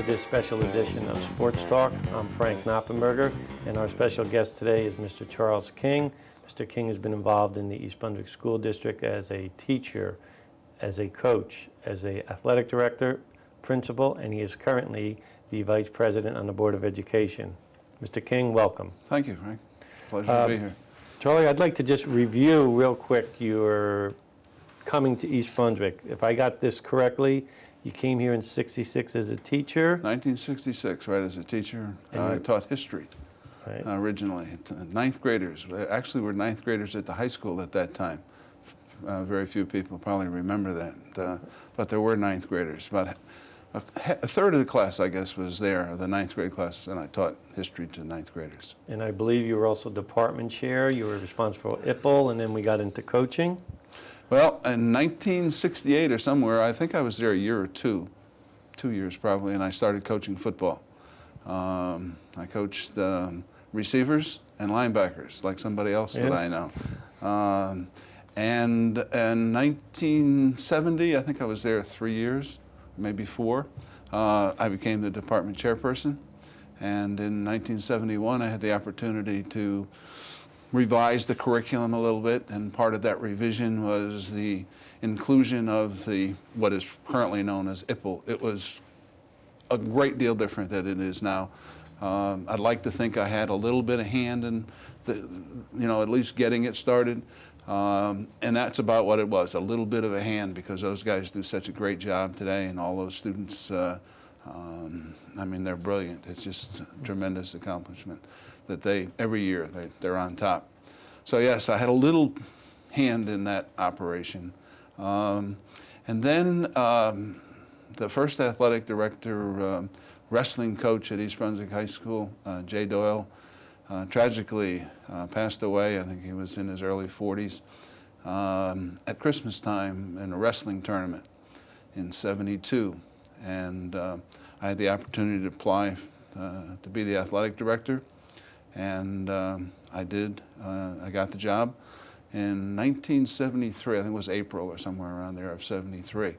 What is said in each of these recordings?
this special edition of Sports Talk. I'm Frank Noppenberger, and our special guest today is Mr. Charles King. Mr. King has been involved in the East Brunswick School District as a teacher, as a coach, as an athletic director, principal, and he is currently the vice president on the Board of Education. Mr. King, welcome. Thank you, Frank. Pleasure to be here. Charlie, I'd like to just review real quick your coming to East Brunswick. If I got this correctly, you came here in '66 as a teacher. 1966, right, as a teacher. I taught history originally. Ninth graders. Actually, we're ninth graders at the high school at that time. Very few people probably remember that, but there were ninth graders. About a third of the class, I guess, was there, the ninth grade class, and I taught history to ninth graders. And I believe you were also department chair. You were responsible for IPL, and then we got into coaching. Well, in 1968 or somewhere, I think I was there a year or two years probably, and I started coaching football. I coached receivers and linebackers, like somebody else that I know. And in 1970, I think I was there 3 years, maybe 4. I became the department chairperson, and in 1971, I had the opportunity to revise the curriculum a little bit, and part of that revision was the inclusion of what is currently known as IPL. It was a great deal different than it is now. I'd like to think I had a little bit of hand in at least getting it started, and that's about what it was, a little bit of a hand, because those guys do such a great job today, and all those students, I mean, they're brilliant. It's just a tremendous accomplishment that every year they're on top. So yes, I had a little hand in that operation. And then the first athletic director, wrestling coach at East Brunswick High School, Jay Doyle, tragically passed away. I think he was in his early 40s at Christmas time in a wrestling tournament in '72. And I had the opportunity to apply to be the athletic director. And I did. I got the job in 1973. I think it was April or somewhere around there of '73.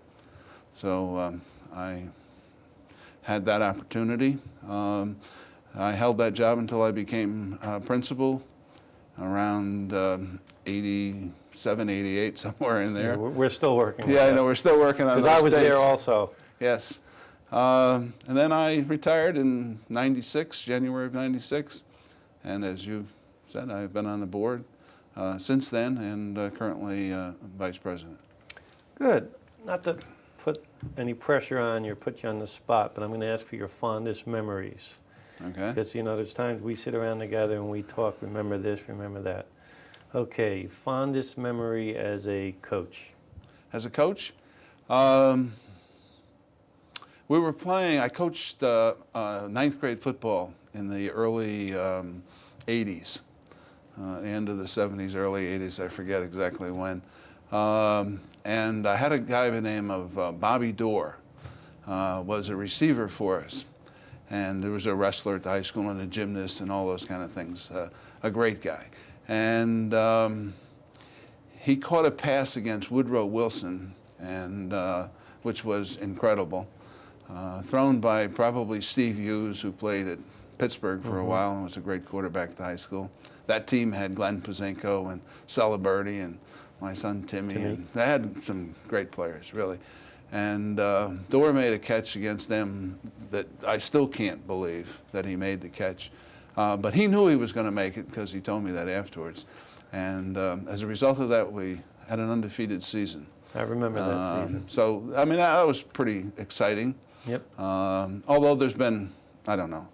So I had that opportunity. I held that job until I became principal around 87, 88, somewhere in there. Yeah, we're still working. Yeah, I know, we're still working on those because I was dates. there also. Yes. And then I retired in '96, January of '96. And as you said, I've been on the board since then, and currently vice president. Good. Not to put any pressure on you or put you on the spot, but I'm going to ask for your fondest memories. Okay. Because, there's times we sit around together and we talk, remember this, remember that. Okay, fondest memory as a coach. As a coach? We were playing, I coached ninth grade football in the early '80s, end of the '70s, early '80s, I forget exactly when. And I had a guy by the name of Bobby Dorr, was a receiver for us. And there was a wrestler at the high school and a gymnast and all those kind of things, a great guy. And he caught a pass against Woodrow Wilson, and which was incredible, thrown by probably Steve Hughes, who played at Pittsburgh for a while and was a great quarterback at the high school. That team had Glenn Pazenko and Celeberti and my son Timmy. And they had some great players, really. And Dorr made a catch against them that I still can't believe that he made the catch. But he knew he was going to make it because he told me that afterwards. And as a result of that, we had an undefeated season. I remember that season. So, I mean, that was pretty exciting. Yep. Although there's been, I don't know,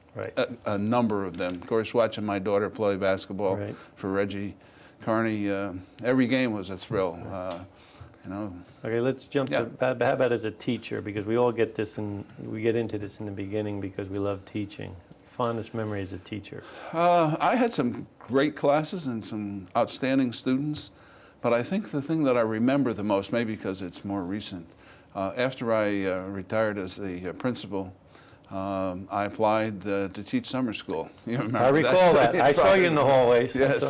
a number of them. Of course, watching my daughter play basketball for Reggie Carney, every game was a thrill. Okay, let's jump to how about as a teacher, because we all get this and we get into this in the beginning because we love teaching. Fondest memory as a teacher? I had some great classes and some outstanding students, but I think the thing that I remember the most, maybe because it's more recent, after I retired as the principal, I applied to teach summer school. You remember I recall that. I saw you in the hallways. Yes.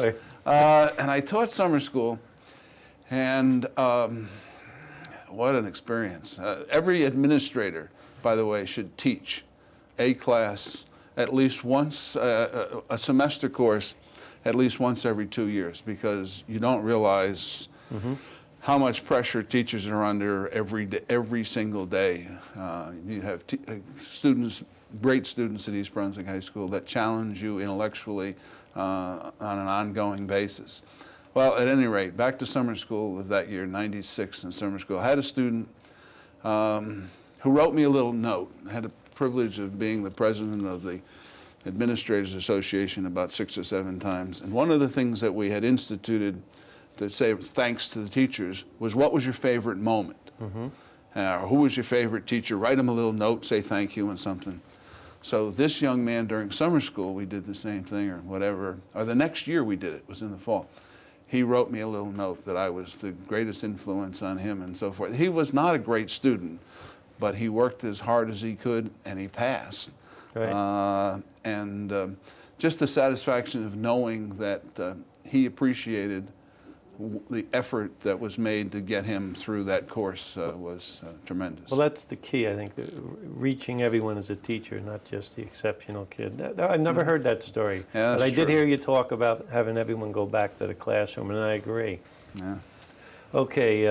And I taught summer school, and what an experience. Every administrator, by the way, should teach A class at least once, a semester course at least once every 2 years, because you don't realize how much pressure teachers are under every single day. You have students, great students at East Brunswick High School that challenge you intellectually on an ongoing basis. Well, at any rate, back to summer school of that year, 96 in summer school. I had a student who wrote me a little note. I had the privilege of being the president of the Administrators Association about 6 or 7 times. And one of the things that we had instituted to say thanks to the teachers was, what was your favorite moment? Who was your favorite teacher? Write them a little note, say thank you and something. So this young man, during summer school, we did the same thing, or whatever, or the next year we did it, was in the fall. He wrote me a little note that I was the greatest influence on him and so forth. He was not a great student, but he worked as hard as he could, and he passed. Right. Just the satisfaction of knowing that he appreciated the effort that was made to get him through that course was tremendous. Well, that's the key, I think, reaching everyone as a teacher, not just the exceptional kid. I never heard that story. Yeah, but I did true. hear you talk about having everyone go back to the classroom, and I agree. Yeah. Okay,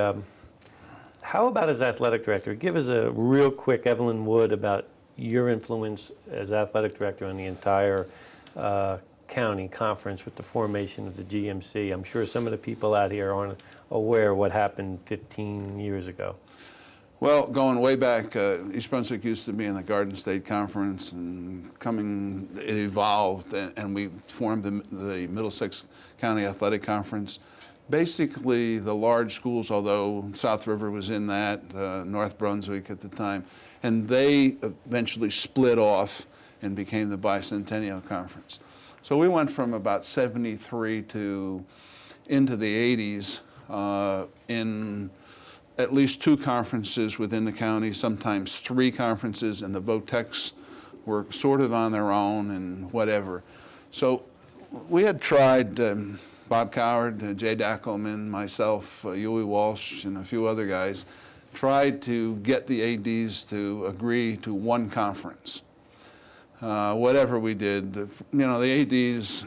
how about as athletic director? Give us a real quick, Evelyn Wood, about your influence as athletic director on the entire county conference with the formation of the GMC. I'm sure some of the people out here aren't aware of what happened 15 years ago. Well, going way back, East Brunswick used to be in the Garden State Conference, and it evolved, and we formed the Middlesex County Athletic Conference. Basically, the large schools, although South River was in that, North Brunswick at the time, and they eventually split off and became the Bicentennial Conference. So we went from about 73 to into the 80s in at least 2 conferences within the county, sometimes 3 conferences, and the VOTECs were sort of on their own and whatever. So we had tried, Bob Coward, Jay Dackelman, myself, Huey Walsh, and a few other guys, tried to get the ADs to agree to one conference. Whatever we did, you know, the ADs,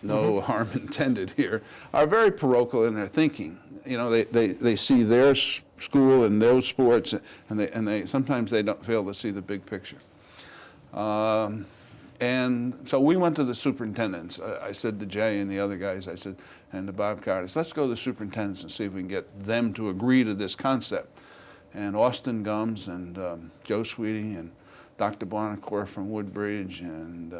no harm intended here, are very parochial in their thinking. You know, they see their school and those sports, and they sometimes they don't fail to see the big picture. And so we went to the superintendents. I said to Jay and the other guys, I said, and to Bob Cardis, let's go to the superintendents and see if we can get them to agree to this concept. And Austin Gums and Joe Sweeting and Dr. Bonacore from Woodbridge and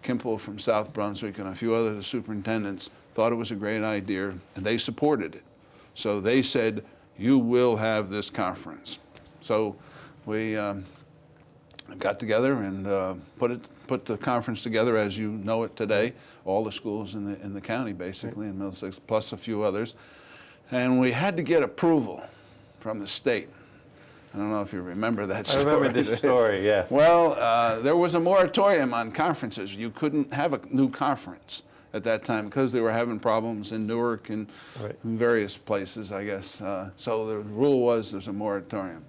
Kimple from South Brunswick and a few other superintendents thought it was a great idea, and they supported it. So they said, you will have this conference. So we got together and put the conference together as you know it today, all the schools in the county basically, in Middlesex, plus a few others. And we had to get approval from the state. I don't know if you remember that story. I remember this story, yeah. Well, there was a moratorium on conferences. You couldn't have a new conference at that time because they were having problems in Newark and in various places, I guess. So the rule was there's a moratorium.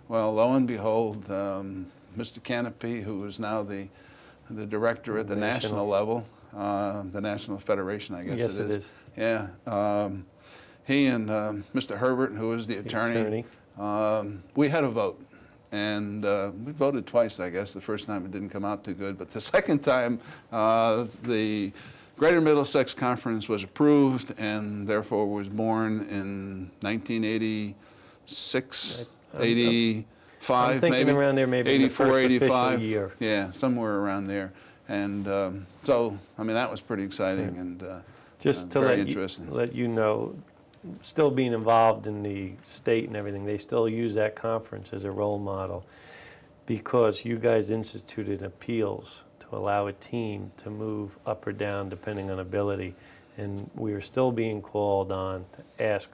Well, lo and behold, Mr. Canopy, who is now the director at the national level, the National Federation, I guess yes, it is. It is. Yeah. He and Mr. Herbert, who was the attorney. We had a vote, and we voted twice, I guess. The first time it didn't come out too good, but the second time the Greater Middlesex Conference was approved and therefore was born in 1986, 85, I'm thinking maybe? around there, maybe 84, the first 85. official year. Yeah, somewhere around there. And so, I mean, that was pretty exciting and Just to very interesting. let you know, still being involved in the state and everything, they still use that conference as a role model because you guys instituted appeals to allow a team to move up or down depending on ability. And we are still being called on to ask,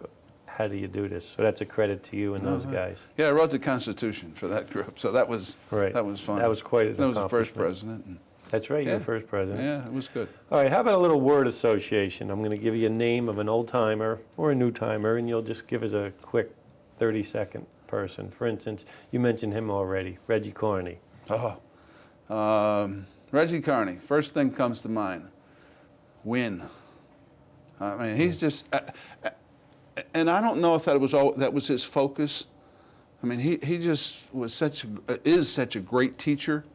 how do you do this? So that's a credit to you and those guys. Yeah, I wrote the Constitution for that group, so that was that was fun. That was quite an That was the first accomplishment. president. And That's right, you're the first president. yeah, it was good. All right, how about a little word association? I'm going to give you a name of an old timer or a new timer, and you'll just give us a quick 30-second person? For instance, you mentioned him already, Reggie Carney. Reggie Carney, first thing comes to mind, win. I mean, he's just, and I don't know if that was his focus. I mean, he just was is such a great teacher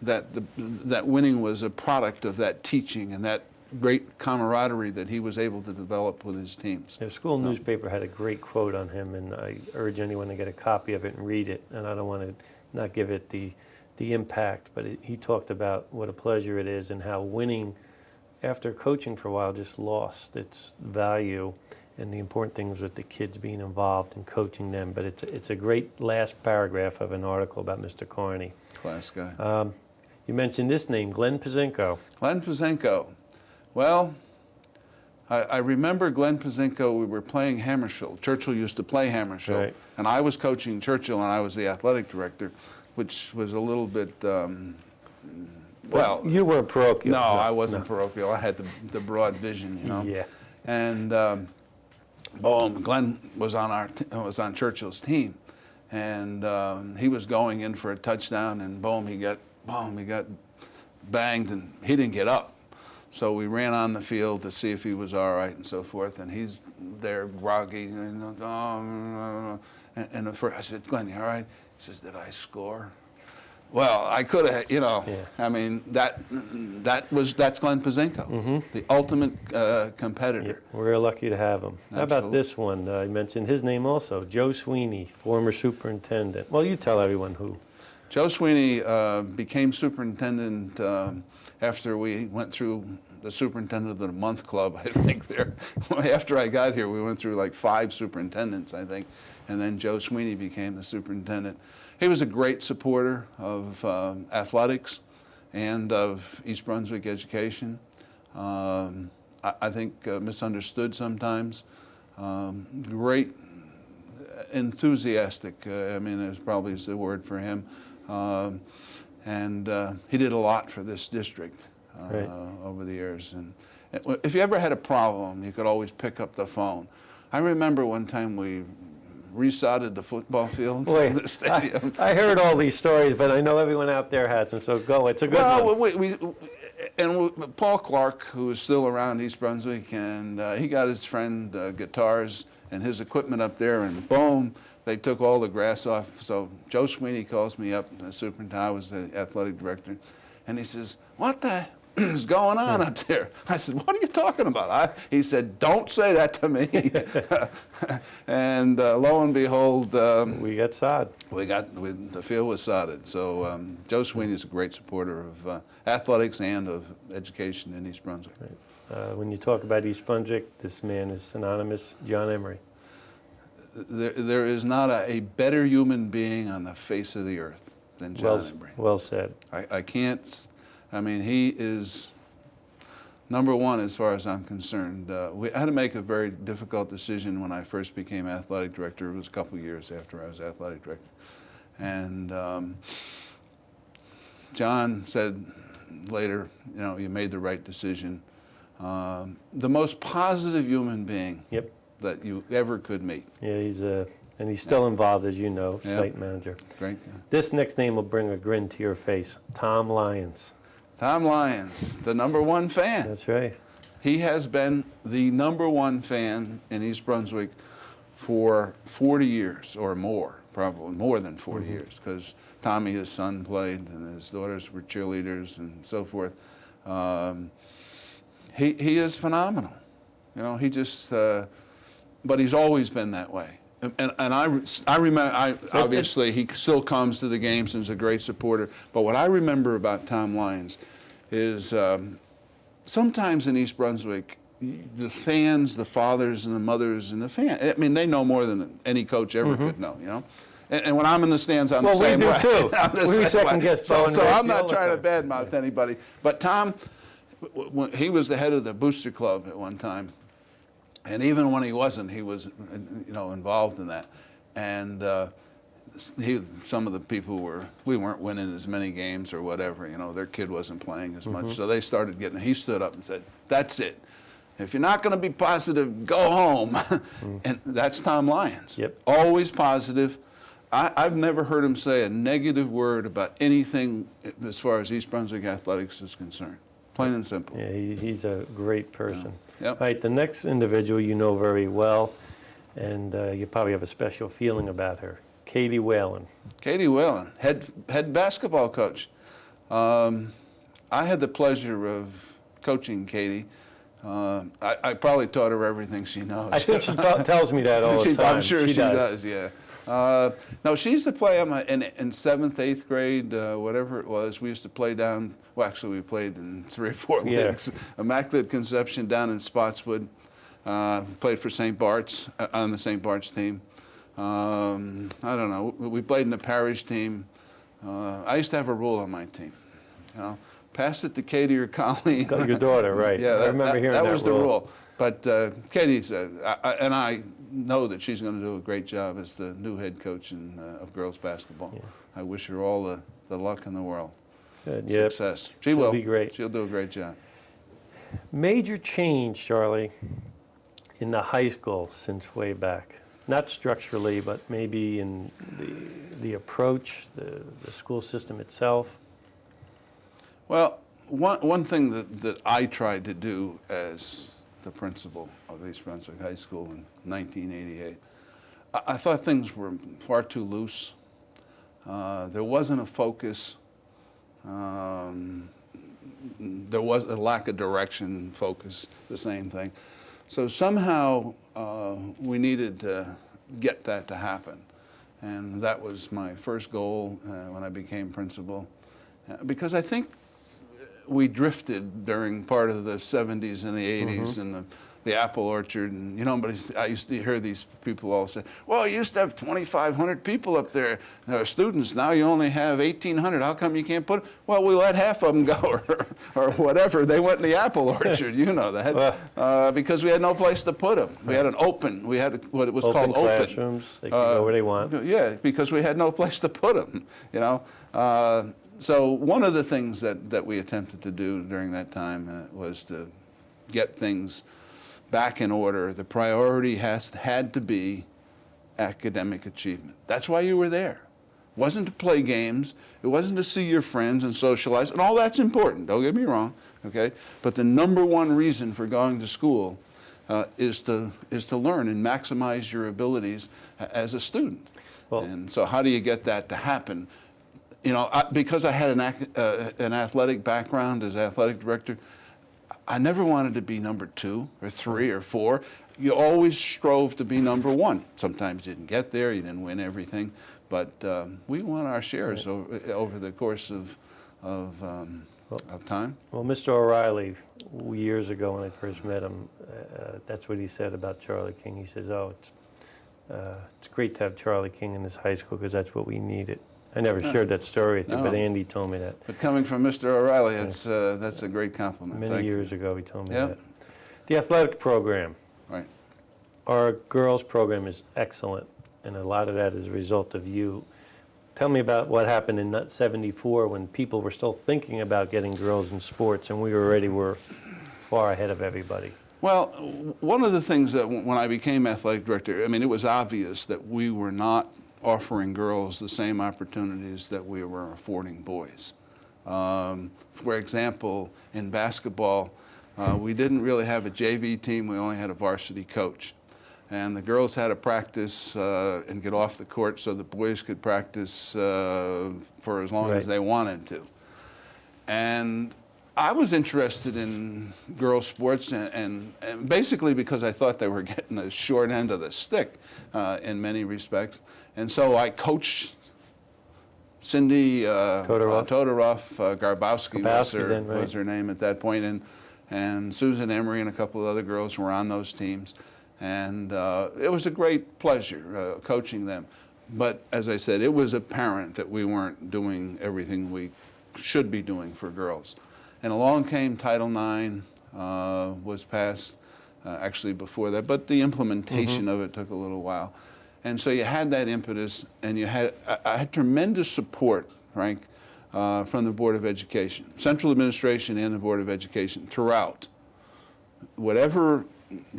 that that winning was a product of that teaching and that great camaraderie that he was able to develop with his teams. The school newspaper had a great quote on him, and I urge anyone to get a copy of it and read it. And I don't want to not give it the impact, but he talked about what a pleasure it is and how winning, after coaching for a while, just lost its value. And the important thing was with the kids being involved and coaching them. But it's a great last paragraph of an article about Mr. Carney. Class guy. You mentioned this name, Glenn Pazinko. Glenn Pazinko. Well, I remember Glenn Pazinko, we were playing Hammarskjöld. Churchill used to play Hammarskjöld. Right. And I was coaching Churchill, and I was the athletic director, which was a little bit, well. You weren't parochial. No, I wasn't parochial. I had the broad vision, you know. Yeah. And boom, Glenn was on Churchill's team, and he was going in for a touchdown, and boom, he got banged, and he didn't get up. So we ran on the field to see if he was all right and so forth, and he's there groggy, and at first I said, "Glenn, you all right?" He says, "Did I score?" Well, I could have, you know. Yeah. I mean, that's Glenn Pazinko, the ultimate competitor. Yeah, we're lucky to have him. Absolutely. How about this one? I mentioned his name also, Joe Sweeney, former superintendent. Well, you tell everyone who. Joe Sweeney became superintendent after we went through the Superintendent of the Month Club, I think there. After I got here, we went through like 5 superintendents, I think, and then Joe Sweeney became the superintendent. He was a great supporter of athletics and of East Brunswick education. I think misunderstood sometimes. Great, enthusiastic, I mean, is probably the word for him. And he did a lot for this district right. over the years. And if you ever had a problem, you could always pick up the phone. I remember one time we resodded the football field in the stadium. I heard all these stories, but I know everyone out there has them, so go. It's a good one. And Paul Clark, who is still around East Brunswick, and he got his friend guitars and his equipment up there, and boom, they took all the grass off. So Joe Sweeney calls me up, the superintendent, I was the athletic director, and he says, "What the is going on up there?" I said, "What are you talking about?" He said, "Don't say that to me." And lo and behold, we got sod. The field was sodded. So Joe Sweeney is a great supporter of athletics and of education in East Brunswick. Right. When you talk about East Brunswick, this man is synonymous, John Emery. There is not a better human being on the face of the earth than John Emery. Well said. I can't. I mean, he is number one as far as I'm concerned. We had to make a very difficult decision when I first became athletic director. It was a couple of years after I was athletic director. And John said later, you know, you made the right decision. The most positive human being that you ever could meet. Yeah, he's still involved, as you know, site manager. Great guy. This next name will bring a grin to your face, Tom Lyons. Tom Lyons, the #1 fan. That's right. He has been the #1 fan in East Brunswick for 40 years or more, probably more than 40 years, because Tommy, his son, played, and his daughters were cheerleaders and so forth. He is phenomenal. You know, he just, but he's always been that way. And I remember, obviously, he still comes to the games and is a great supporter. But what I remember about Tom Lyons is sometimes in East Brunswick, the fans, the fathers and the mothers and the fans, I mean, they know more than any coach ever could know, you know? And when I'm in the stands, I'm the same way. Well, we do too. We second guess. So I'm not trying to badmouth anybody. But Tom, he was the head of the booster club at one time. And even when he wasn't, he was, you know, involved in that. And some of the people we weren't winning as many games or whatever, you know, their kid wasn't playing as much. So they started he stood up and said, "That's it. If you're not going to be positive, go home." And that's Tom Lyons. Yep. Always positive. I've never heard him say a negative word about anything as far as East Brunswick athletics is concerned. Plain and simple. Yeah, he's a great person. Yep. All right, the next individual you know very well, and you probably have a special feeling about her, Katie Whalen. Katie Whalen, head basketball coach. I had the pleasure of coaching Katie. I probably taught her everything she knows. I think she tells me that all the time. I'm sure she does, yeah. No, she used to play in 7th, 8th grade, whatever it was. We used to play down, well, actually, we played in 3 or 4 leagues. Immaculate Conception down in Spotswood. Played for St. Bart's, on the St. Bart's team. I don't know, we played in the parish team. I used to have a rule on my team. You know, pass it to Katie or Colleen. Your daughter, right. Yeah, I remember hearing that was the rule. But Katie said, and I know that she's going to do a great job as the new head coach of girls basketball. Yeah. I wish her all the luck in the world. Good. Success. Yep. She'll be great. She'll do a great job. Major change, Charlie, in the high school since way back. Not structurally, but maybe in the approach, the school system itself. Well, one thing that I tried to do as the principal of East Brunswick High School in 1988, I thought things were far too loose. There wasn't a focus. There was a lack of direction, focus, the same thing. So somehow we needed to get that to happen. And that was my first goal when I became principal. Because I think we drifted during part of the 70s and the 80s and the apple orchard. And, you know, but I used to hear these people all say, well, you used to have 2,500 people up there, students. Now you only have 1,800. How come you can't put them? Well, we let half of them go or whatever. They went in the apple orchard, you know that, because we had no place to put them. We had we had what it was called open. Classrooms. They could go where they want. Yeah, because we had no place to put them, you know. So one of the things that we attempted to do during that time was to get things back in order. The priority had to be academic achievement. That's why you were there. It wasn't to play games. It wasn't to see your friends and socialize. And all that's important, don't get me wrong, okay? But the number one reason for going to school is to learn and maximize your abilities as a student. Well, and so how do you get that to happen? You know, because I had an athletic background as athletic director, I never wanted to be number 2 or 3 or 4. You always strove to be number 1. Sometimes you didn't get there, you didn't win everything, but we won our shares over the course of time. Well, Mr. O'Reilly, years ago when I first met him, that's what he said about Charlie King. He says, oh, it's great to have Charlie King in this high school because that's what we needed. I never shared that story with you, but Andy told me that. But coming from Mr. O'Reilly, that's a great compliment. Many years ago, he told me that. The athletic program. Right. Our girls' program is excellent, and a lot of that is a result of you. Tell me about what happened in '74 when people were still thinking about getting girls in sports, and we already were far ahead of everybody. Well, one of the things that when I became athletic director, I mean, it was obvious that we were not offering girls the same opportunities that we were affording boys. For example, in basketball, we didn't really have a JV team, we only had a varsity coach. And the girls had to practice and get off the court so the boys could practice for as long as they wanted to. And I was interested in girls' sports and basically because I thought they were getting the short end of the stick in many respects. And so I coached Cindy Todorov, Garbowski was her name at that point, and Susan Emery and a couple of other girls were on those teams. And it was a great pleasure coaching them. But as I said, it was apparent that we weren't doing everything we should be doing for girls. And along came Title IX, was passed actually before that, but the implementation of it took a little while. And so you had that impetus, and I had tremendous support, Frank, from the Board of Education, Central Administration and the Board of Education throughout. Whatever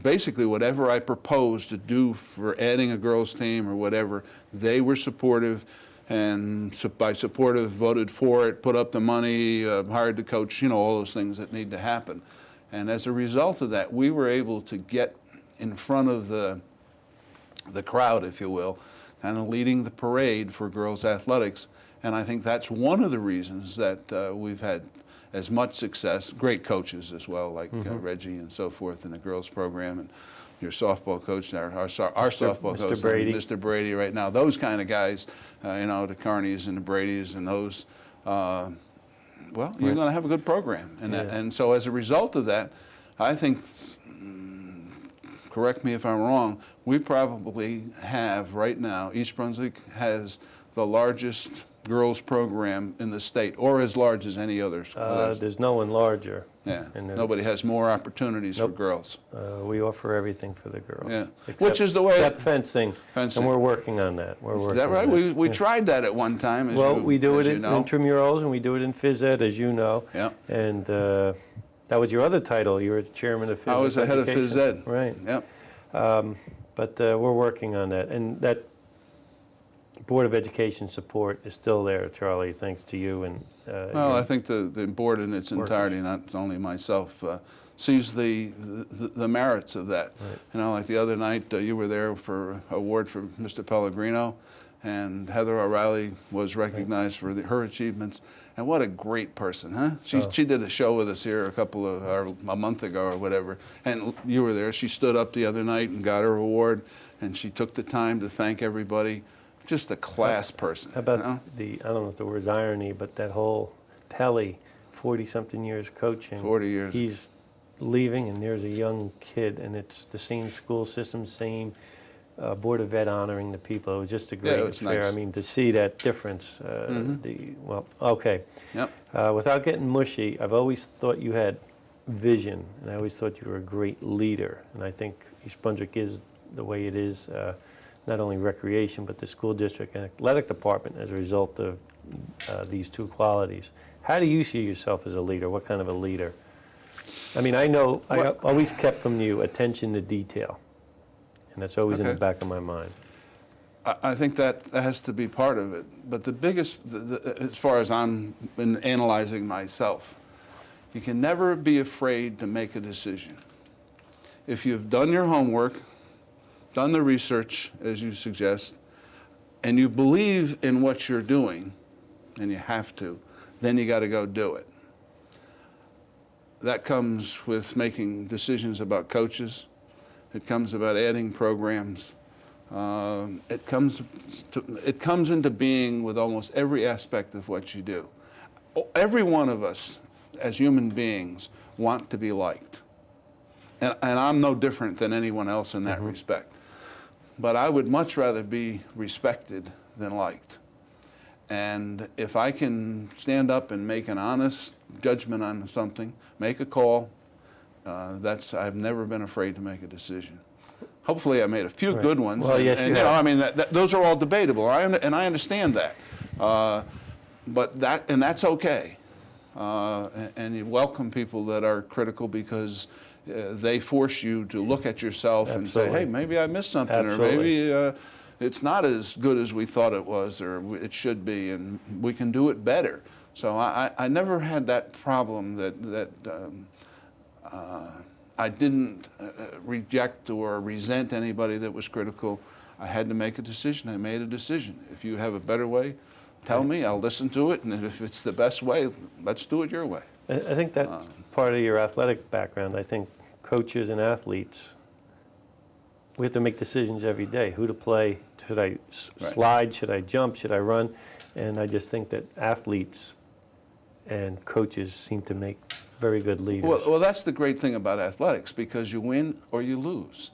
basically whatever I proposed to do for adding a girls team or whatever, they were supportive, and by supportive voted for it, put up the money, hired the coach, you know, all those things that need to happen. And as a result of that, we were able to get in front of the crowd, if you will, kind of leading the parade for girls athletics. And I think that's one of the reasons that we've had as much success. Great coaches as well, like Reggie and so forth in the girls program, and your softball coach, our softball coach, Brady. Mr. Brady right now. Those kind of guys, you know, the Carneys and the Bradys and those, well, you're going to have a good program. And, and so as a result of that, I think, correct me if I'm wrong, we probably have right now, East Brunswick has the largest girls program in the state, or as large as any others. There's no one larger. Yeah, nobody has more opportunities for girls. We offer everything for the girls. Yeah, except, which is the way. Except fencing, and we're working on that. We're working. Is that right? We tried that at one time. As well, you, we do it in know. intramurals, and we do it in phys ed, as you know. Yeah. And that was your other title. You were the chairman of phys ed. I was the head of phys ed. Right. Yep. But we're working on that, and that Board of Education support is still there, Charlie, thanks to you. And well, I think the board in its entirety, not only myself, sees the merits of that. Right. You know, like the other night, you were there for award for Mr. Pellegrino, and Heather O'Reilly was recognized for her achievements. And what a great person, huh? She did a show with us here a month ago or whatever, and you were there. She stood up the other night and got her award, and she took the time to thank everybody. Just a class person. How about you know? I don't know if the word's irony, but that whole Pelly, 40-something years coaching. 40 years. He's leaving, and there's a young kid, and it's the same school system, same Board of Ed honoring the people. It was just a great affair. Nice. I mean, to see that difference. Well, okay. Yep. Without getting mushy, I've always thought you had vision, and I always thought you were a great leader. And I think East Brunswick is the way it is. Not only recreation, but the school district and athletic department as a result of these two qualities. How do you see yourself as a leader? What kind of a leader? I mean, I know I always kept from you attention to detail, and that's always in the back of my mind. I think that has to be part of it. But the biggest, as far as I'm analyzing myself, you can never be afraid to make a decision. If you've done your homework, done the research, as you suggest, and you believe in what you're doing, and you have to, then you got to go do it. That comes with making decisions about coaches. It comes about adding programs. It comes into being with almost every aspect of what you do. Every one of us, as human beings, want to be liked. And I'm no different than anyone else in that respect. But I would much rather be respected than liked. And if I can stand up and make an honest judgment on something, make a call, I've never been afraid to make a decision. Hopefully I made a few good ones. Well, yes, and you have. know, I mean, those are all debatable, and I understand that. But that's okay. And you welcome people that are critical, because they force you to look at yourself and say, hey, maybe I missed something, or maybe it's not as good as we thought it was, or it should be, and we can do it better. So I never had that problem that I didn't reject or resent anybody that was critical. I had to make a decision. I made a decision. If you have a better way, tell me. I'll listen to it, and if it's the best way, let's do it your way. I think that's part of your athletic background. I think coaches and athletes, we have to make decisions every day. Who to play? Should I slide? Should I jump? Should I run? And I just think that athletes and coaches seem to make very good leaders. Well, that's the great thing about athletics, because you win or you lose.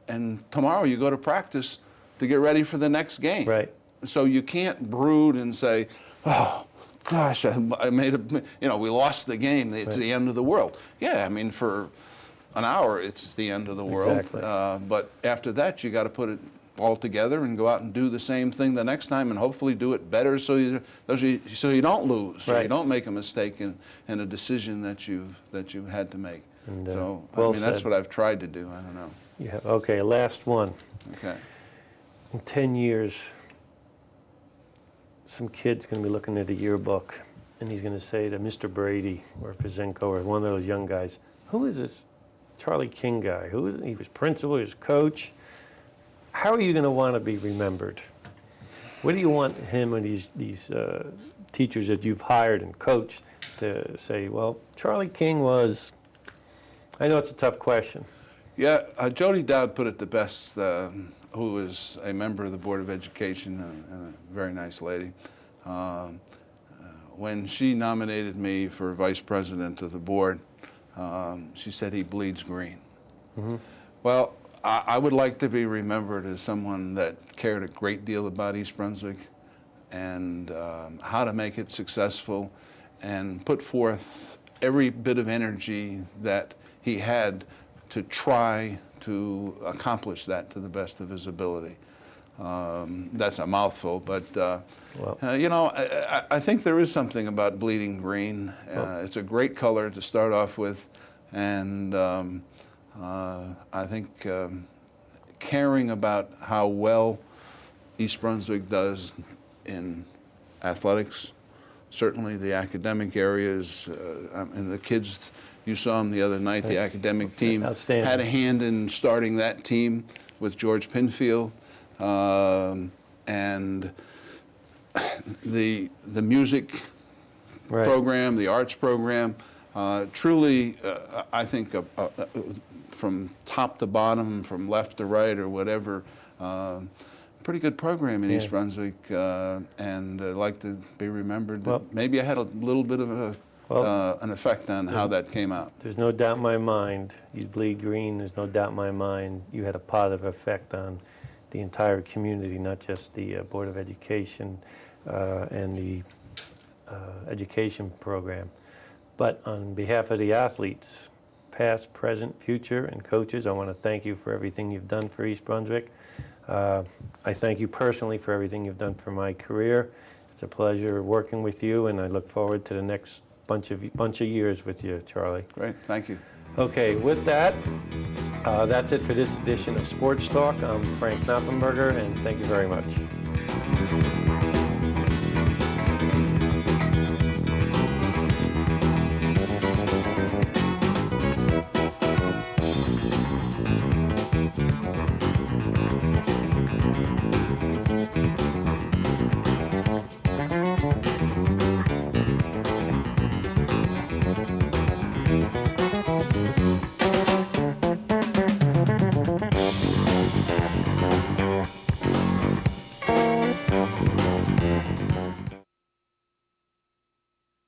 And tomorrow you go to practice to get ready for the next game. Right. So you can't brood and say, oh, gosh, I made we lost the game. It's the end of the world. Yeah, I mean, for an hour, it's the end of the world. Exactly. But after that, you got to put it all together and go out and do the same thing the next time, and hopefully do it better, so you don't lose, so you don't make a mistake in a decision that you had to make. And, So, well I mean, that's said. what I've tried to do. I don't know. Yeah, okay, last one. Okay. In 10 years, some kid's going to be looking at a yearbook, and he's going to say to Mr. Brady or Pazenko or one of those young guys, who is this Charlie King guy? Who is he? Was principal, he was coach. How are you going to want to be remembered? What do you want him and these teachers that you've hired and coached to say, well, Charlie King was, I know it's a tough question. Yeah, Jody Dowd put it the best, who is a member of the Board of Education and a very nice lady. When she nominated me for vice president of the board, she said he bleeds green. Mm-hmm. Well, I would like to be remembered as someone that cared a great deal about East Brunswick and how to make it successful, and put forth every bit of energy that he had to try to accomplish that to the best of his ability. That's a mouthful, but you know, I think there is something about bleeding green. It's a great color to start off with, and I think caring about how well East Brunswick does in athletics, certainly the academic areas, and the kids, you saw them the other night, the academic team had a hand in starting that team with George Pinfield, and the music program, the arts program, truly, I think from top to bottom, from left to right or whatever, pretty good program in East Brunswick, and I'd like to be remembered that maybe I had a little bit of an effect on how that came out. There's no doubt in my mind, you bleed green, there's no doubt in my mind you had a positive effect on the entire community, not just the Board of Education and the education program. But on behalf of the athletes, past, present, future, and coaches, I want to thank you for everything you've done for East Brunswick. I thank you personally for everything you've done for my career. It's a pleasure working with you, and I look forward to the next bunch of years with you, Charlie. Great, thank you. Okay, with that, that's it for this edition of Sports Talk. I'm Frank Noppenberger, and thank you very much.